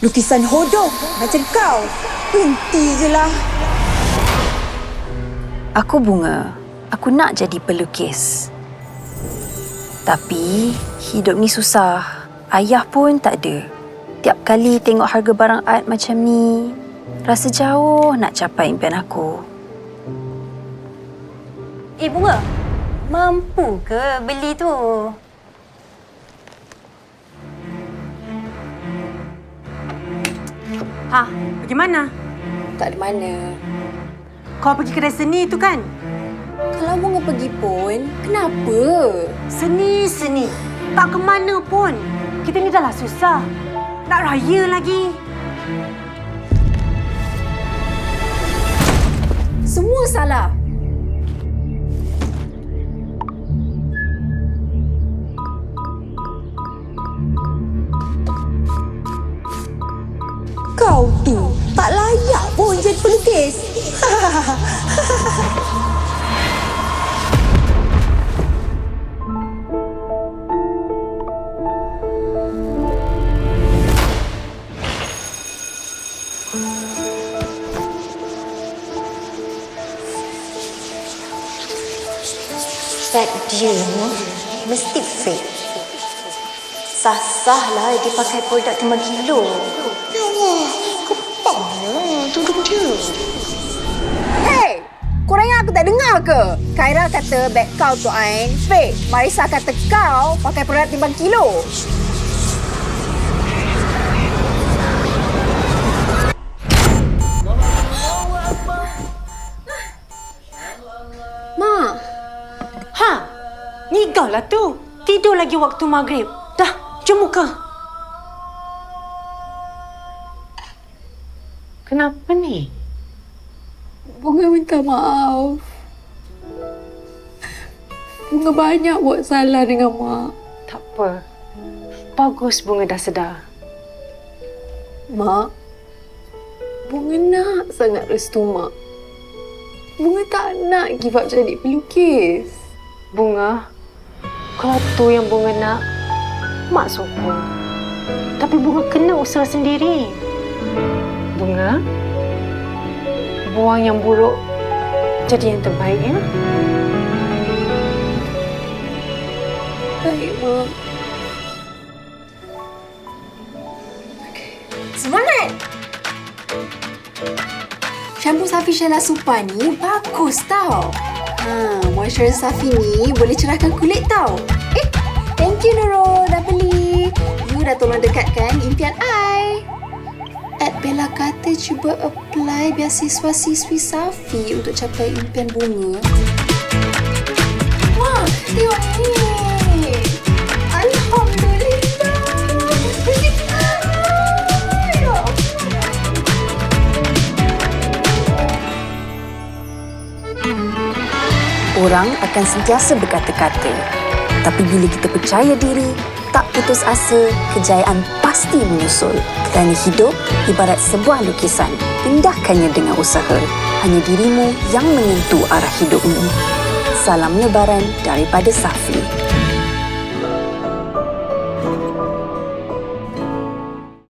Lukisan hodoh macam kau. Berhenti je lah. Aku Bunga. Aku nak jadi pelukis. Tapi hidup ni susah. Ayah pun tak ada. Tiap kali tengok harga barang art macam ni, rasa jauh nak capai impian aku. Bunga, mampu ke beli tu? Pergi mana? Tak ada mana. Kau pergi kedai seni tu kan? Kalau Bunga pergi pun, kenapa? Seni. Tak ke mana pun. Kita ni dah lah susah. Nak raya lagi. Semua salah. Kau tu tak layak pun jadi pelukis. Set dia mesti fake. Sah-sahlah dia pakai produk Timbang Kilo. Ya Allah, kepangnya tudung dia. Hey! Korang yang aku tak dengar ke? Khairah kata beg kau tu Ain fake. Marisa kata kau pakai produk Timbang Kilo. Mak. Ni kau lah tu. Tidur lagi waktu maghrib. Dah, jom muka. Kenapa ni? Bunga minta maaf. Bunga banyak buat salah dengan Mak. Tak apa. Bagus Bunga dah sedar. Mak, Bunga nak sangat restu Mak. Bunga tak nak give up jadi pelukis. Bunga, kalau tu yang Bunga nak, Mak sokong. Tapi Bunga kena usaha sendiri. Bunga, buang yang buruk, jadi yang terbaik, ya? Baik, Mak. Semangat! Shampoo Safi Sheila Supa ni bagus tau. Moisturizer Safi ni boleh cerahkan kulit tau. Thank you Nurul dah beli. You dah tolong dekatkan impian I. Bella kata cuba apply beasiswa siswi Safi untuk capai impian Bunga. Wah, tengok ni. Alhamdulillah. Orang akan sentiasa berkata-kata. Tapi bila kita percaya diri, tak putus asa, kejayaan pasti menyusul. Kerana hidup ibarat sebuah lukisan. Indahkannya dengan usaha. Hanya dirimu yang menentu arah hidupmu. Salam lebaran daripada Safi.